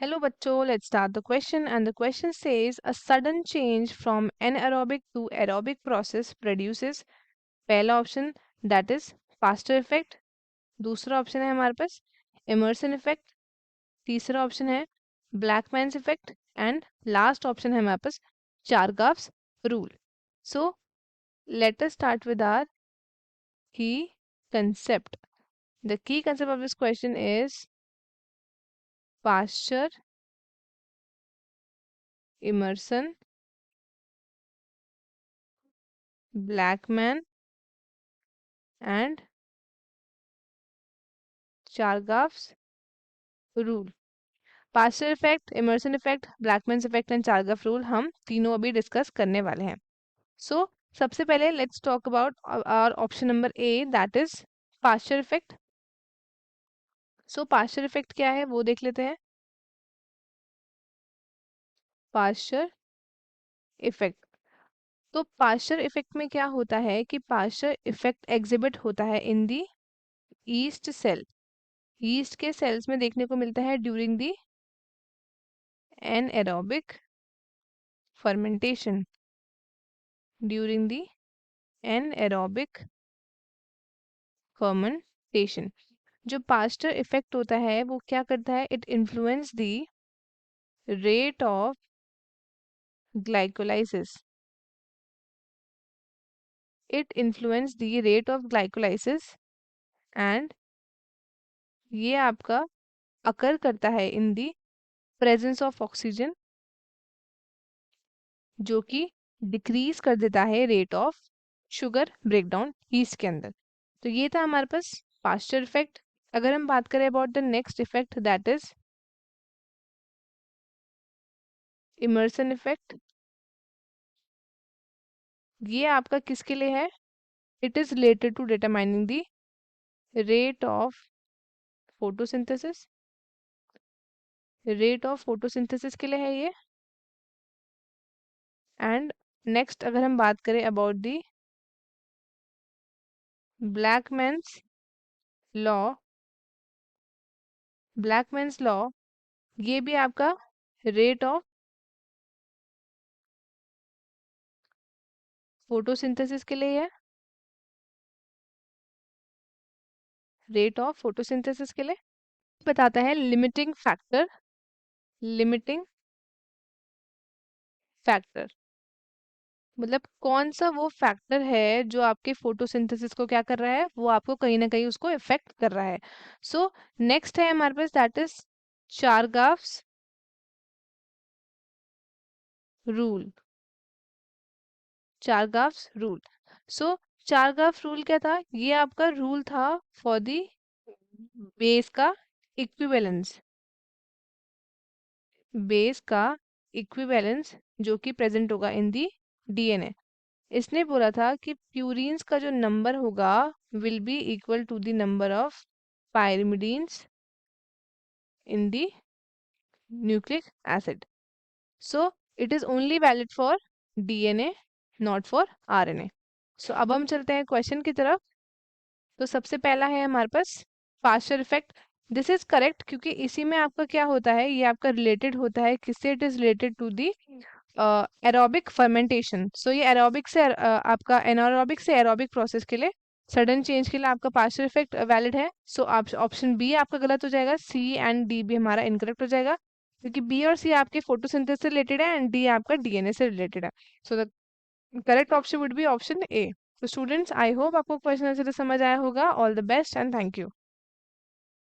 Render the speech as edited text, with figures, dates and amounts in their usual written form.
Hello bachcho, let's start the question and the question says a sudden change from anaerobic to aerobic process produces पहला option that is faster effect, दूसरा option है हमारे पास immersion effect, तीसरा option है Blackman's effect and last option है हमारे पास Chargaff's rule. So let us start with our key concept. The key concept of this question is Pasteur, immersion, Blackman and Chargaff's rule. Pasteur effect, Emerson effect, Blackman's effect and Chargaff rule हम तीनों अभी discuss करने वाले हैं. So सबसे पहले let's talk about our option number A that is Pasteur effect. So Pasteur effect क्या है वो देख लेते हैं. पास्चर इफेक्ट, तो पास्चर इफेक्ट में क्या होता है कि पास्चर इफेक्ट एग्जिबिट होता है इन दी ईस्ट सेल. ईस्ट के सेल्स में देखने को मिलता है during the anaerobic fermentation. During the anaerobic fermentation. जो पास्चर इफेक्ट होता है वो क्या करता है, it influence the rate of glycolysis. It influence the rate of glycolysis and ये आपका अकर करता है इन दी प्रेजेंस ऑफ ऑक्सीजन, जो कि डिक्रीज कर देता है rate of sugar breakdown east के अंदर. तो ये था हमारे पास पास्चर इफेक्ट. अगर हम बात करें about the next effect that is Emerson effect. ये आपका किसके लिए है, it is related to determining the rate of photosynthesis. Rate of photosynthesis के लिए है ये. एंड नेक्स्ट अगर हम बात करें अबाउट द ब्लैकमैन्स लॉ. ब्लैकमैन्स लॉ ये भी आपका रेट ऑफ फोटोसिंथेसिस के लिए है. रेट ऑफ फोटोसिंथेसिस के लिए बताता है लिमिटिंग फैक्टर. लिमिटिंग फैक्टर मतलब कौन सा वो फैक्टर है जो आपके फोटोसिंथेसिस को क्या कर रहा है, वो आपको कहीं ना कहीं उसको इफेक्ट कर रहा है. सो नेक्स्ट है हमारे पास that is Chargaff's rule. Chargaff's rule. So Chargaff rule क्या था, ये आपका रूल था फॉर दी बेस का इक्विवेलेंस. बेस का इक्विवेलेंस जो कि प्रेजेंट होगा इन दी डीएनए. इसने बोला था कि प्यूरिन्स का जो नंबर होगा will be equal to the number of pyrimidines in the nucleic acid. So it is only valid for DNA not for RNA. So अब हम चलते हैं क्वेश्चन की तरफ. तो सबसे पहला है हमारे पास Pasteur effect. This is correct क्योंकि इसी में आपका क्या होता है, ये आपका रिलेटेड होता है किससे, it is related to the aerobic fermentation. So ये एरोबिक से आपका एनारोबिक से एरोबिक प्रोसेस के लिए सडन चेंज के लिए आपका पास्चर इफेक्ट वैलिड है. सो आप ऑप्शन बी आपका गलत हो जाएगा, सी एंड डी भी हमारा इनकरेक्ट हो जाएगा क्योंकि बी और सी आपके फोटोसिंथेसिस से रिलेटेड है एंड डी आपका डीएनए से रिलेटेड है. So the correct option would be option A. तो स्टूडेंट्स आई होप आपको क्वेश्चन अच्छे से समझ आया होगा. All the best and thank you.